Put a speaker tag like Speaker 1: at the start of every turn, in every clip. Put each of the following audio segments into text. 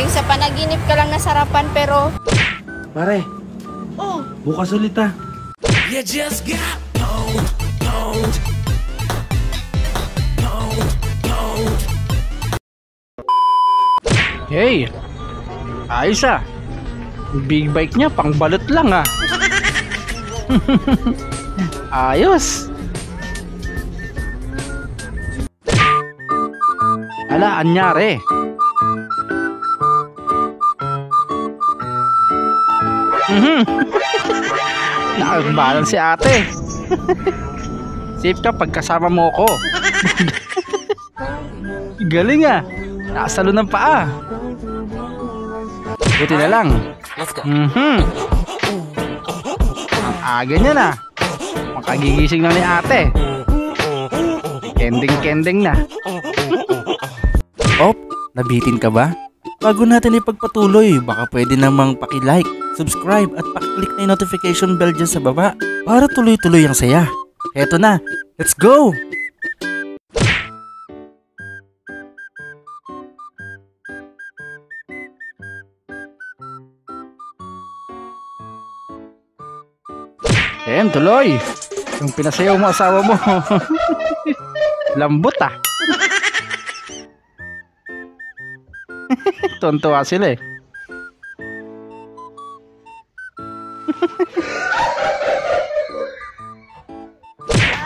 Speaker 1: Yung sa panaginip ka lang nasarapan pero...
Speaker 2: Pare, bukas ulit ah.
Speaker 3: You just got pwned, pwned, pwned, pwned.
Speaker 4: Hey, ayos ah. Big bike niya, pang balot lang ah. Ayos. Ala, anyari. Nakagbalan si ate. Safe ka pagkasama mo ko. Galing ah. Nakasalo ng paa. Buti na lang. Ang aga niya na. Makagigising na ni ate. Kending-kending na.
Speaker 2: Op, nabitin ka ba? Bago natin ipagpatuloy, baka pwede namang paki-like, subscribe at paki-click na yung notification bell dyan sa baba para tuloy-tuloy ang saya. Heto na, let's go!
Speaker 4: Ayan, tuloy. Yung pinasayaw mo asawa mo. Lambot ah. Tuntua sila eh.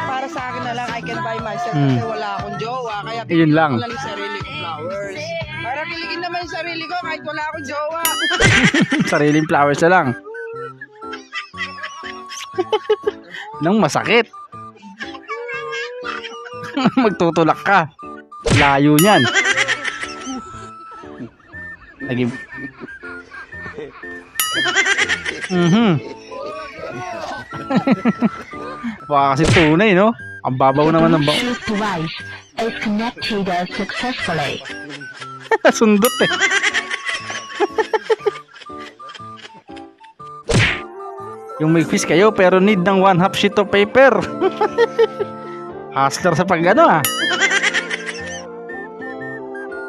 Speaker 5: Para sa akin na lang, I can buy myself kasi wala akong jowa. Kaya
Speaker 4: Yun lang.
Speaker 5: ko lang yung sarili ko flowers. Para kiligin naman yung sarili ko kahit wala akong jowa.
Speaker 4: Sariling flowers na lang. Nang masakit. Magtutulak ka. Layo niyan. Lagi. Baka kasi tunay, no? Ang babaw naman ng sundot eh. Yung may quiz kayo pero need ng 1/2 sheet of paper. Hustler sa pag-ano ah.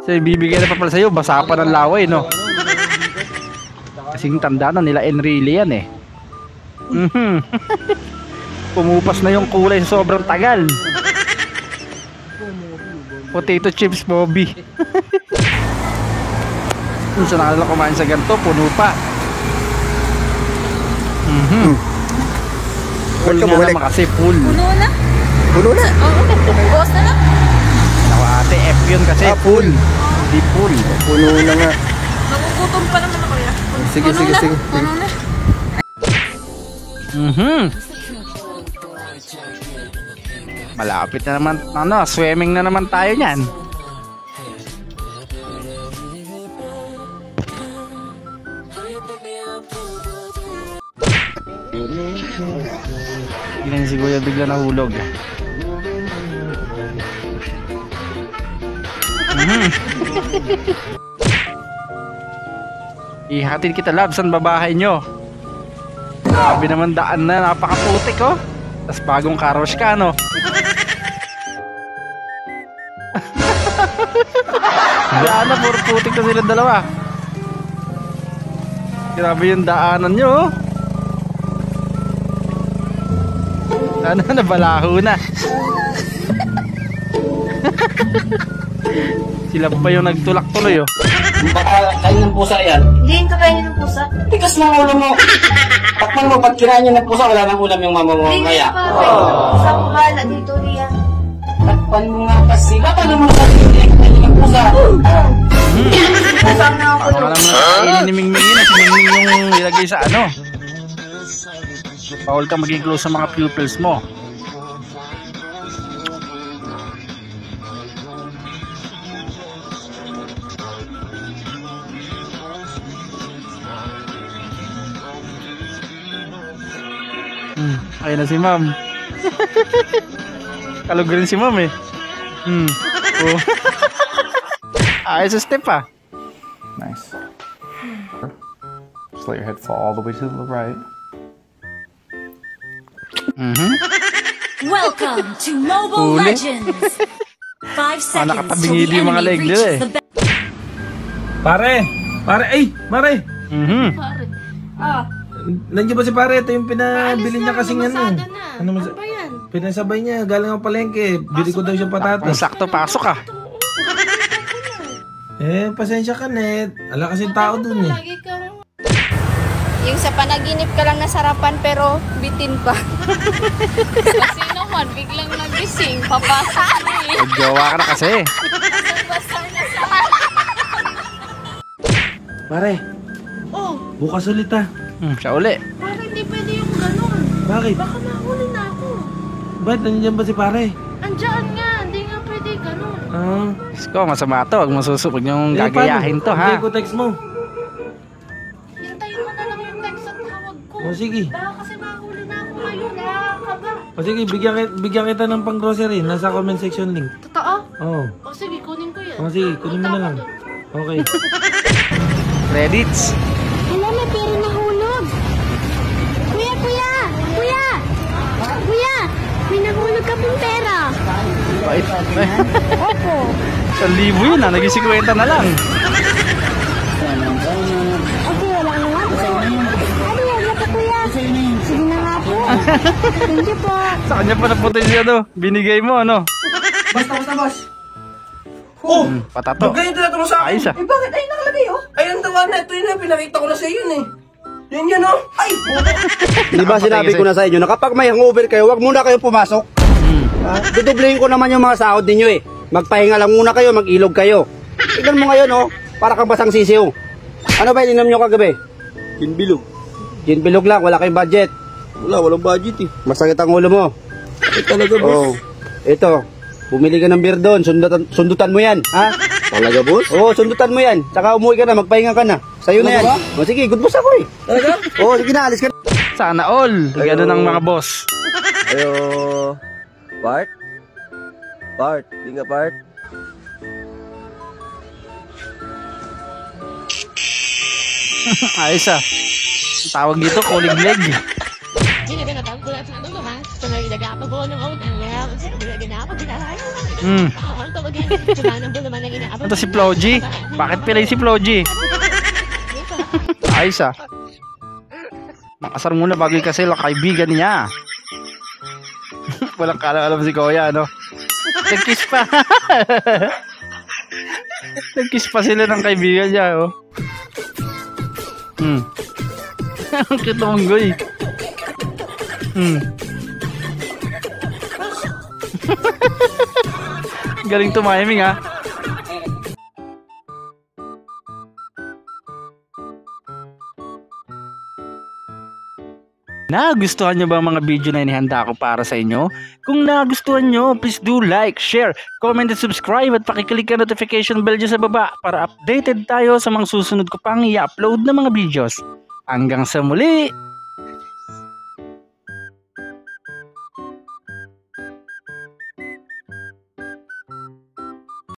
Speaker 4: So ibibigay na pa pala sa'yo, basa pa ng laway, no? Kasing tanda na nila Enrile yan eh. Pumupas na yung kulay sa sobrang tagal. Potato chips Bobby. Kung saan nakalala kumain sa ganito, puno pa. Full nga naman kasi full.
Speaker 1: Puno na?
Speaker 5: Puno na?
Speaker 1: Oo, bukas na lang.
Speaker 4: Ako ate, F yun kasi full. Hindi full.
Speaker 5: Puno na nga.
Speaker 1: Nagugutom pa naman ako ya.
Speaker 5: Sige, sige, sige.
Speaker 1: Puno na.
Speaker 4: Malapit na naman, ano, swimming na naman tayo niyan. Hindi si Kuya bigla nahulog. Ihatid kita labs ang babahay nyo. Grabe naman daan na, napakaputik oh. Tas bagong car wash ka no. Daan na, puro putik na silang dalawa. Grabe yung daanan nyo oh. Sana nabalaho na. Sila pa yung nagtulak tuloy oh.
Speaker 6: Baka kain ng pusa yan.
Speaker 1: Hindi yung kakainin ng pusa.
Speaker 6: Tigas ng ulo mo. Takpan mo, pag kinain niya ng pusa, wala nang ulam yung mama mo.
Speaker 1: Hindi
Speaker 6: Maya.
Speaker 1: pusa ko bahala dito Rian.
Speaker 6: Takpan mo nga kasi. Baka naman sa hindi kain ng pusa.
Speaker 1: Pusa na ako.
Speaker 4: Baka naman kainin ni Mingming yun. Si Mingming yung nilagay sa ano. Bawal ka maging close sa mga pupils mo. Ayun na si ma'am. Kalog rin si ma'am eh. Oh. Ayos sa step ah.
Speaker 7: Nice. Just let your head fall all the way to the right.
Speaker 8: Welcome to Mobile
Speaker 4: Huli.
Speaker 8: Legends. 5 seconds till
Speaker 4: Nakatabingi
Speaker 8: the
Speaker 4: yung mga
Speaker 8: enemy
Speaker 4: leg nila
Speaker 8: reaches
Speaker 4: eh.
Speaker 8: the
Speaker 2: Pare,
Speaker 8: Pare, ay! Mare!
Speaker 1: Pare. Ah.
Speaker 8: Nandiyan ba si pare? Ito yung pinabili niya kasing ano. Ano
Speaker 1: ba yan?
Speaker 8: Pinasabay niya, galing ang palengke. Bili ko daw siya patatas.
Speaker 4: Sakto, pasok ka.
Speaker 8: Eh, pasensya ka, Net. Ala kasi tao dun eh.
Speaker 1: Lagi kang... Yung sa panaginip ka lang nasarapan pero bitin pa. Kasi naman, biglang nagising, papasok na eh.
Speaker 4: Jowa ka na kasi.
Speaker 1: Basta na sa...
Speaker 8: Pare,
Speaker 1: Oh,
Speaker 8: bukas ulit ah.
Speaker 4: Siya uli.
Speaker 1: pare, hindi pwede yung ganun.
Speaker 8: Bakit?
Speaker 1: Baka mahuli na ako.
Speaker 8: Ba't nandiyan ba si pare?
Speaker 1: Andiyan nga, hindi nga pwede ganun.
Speaker 8: Ah.
Speaker 4: Isko, masama to. Huwag masusupag niyong
Speaker 8: Eh,
Speaker 4: gagayahin to,
Speaker 8: Hindi
Speaker 4: ha?
Speaker 8: ko text mo.
Speaker 1: Hintayin mo na lang yung text at tawag ko.
Speaker 8: O sige.
Speaker 1: Baka kasi mahuli na ako ngayon, nakakaba.
Speaker 8: O sige, bigyan kita ng pang grocery. Nasa comment section link.
Speaker 1: Totoo?
Speaker 8: Oo.
Speaker 1: O sige, kunin ko yan.
Speaker 8: O sige, kunin mo na lang. Okay.
Speaker 4: Credits.
Speaker 9: Hala, may pera nahulog. Kuya, kuya! Kuya! Kuya! May nahulog ka pong pera.
Speaker 4: Bait.
Speaker 9: Opo.
Speaker 4: 1,000 yun, ha? Naging 50 na lang.
Speaker 9: Okay, wala na nga po. Ano yan? Naka kuya. Sige na nga po. Thank you po.
Speaker 4: Sa kanya pa napunta siya, no? Binigay mo, ano?
Speaker 6: Basta, boss.
Speaker 8: Oh!
Speaker 4: Patato.
Speaker 8: Huwag kayo tinatanong sa akin.
Speaker 4: Ayos, ah.
Speaker 6: Eh, bakit? Ay, nakalagay, oh.
Speaker 8: Ay, ang tawa na. Ito yun na. Pinakita ko na sa yun eh. Yan, oh. Ay!
Speaker 10: Di ba sinabi ko na sa inyo na kapag may hangover kayo, wag muna kayong pumasok. Dudublehin ko naman yung mga sahod ninyo eh. Magpahinga lang muna kayo, mag-ilog kayo. Tignan mo ngayon oh, para kang basang sisiw. Ano ba ininom nyo kagabi? Ginbilog. Ginbilog lang, wala kayong budget. Walang budget eh. Masakit ang ulo mo. Talaga boss? Oo. Ito, bumili ka ng beer doon, sundutan mo yan, ha? Talaga boss? Oo, sundutan mo yan. Tsaka umuwi ka na, magpahinga ka na. Sa'yo na yan. O sige, good boss ako eh. Talaga? Oo, sige na, alis ka na.
Speaker 4: Sana all. Ganun ang mga boss.
Speaker 10: Ayo, Bart? Bart, di nga Bart?
Speaker 4: Ayos, ah. Tawag dito, kuliglig. Ito si Floji. Bakit pilay si Floji? Ayos, ah. Makasar muna bago yung kasi kaibigan niya. Walang alam si Kuya, no? Nag-kiss pa. Nag-kiss pa sila ng kaibigan niya, oh. Ang cute ng unggoy. Galing tumiming, ha? Nagustuhan nyo ba ang mga video na inihanda ko para sa inyo? Kung nagustuhan nyo, please do like, share, comment and subscribe at pakiclick ang notification bell dyan sa baba para updated tayo sa mga susunod ko pang i-upload na mga videos. Hanggang sa muli!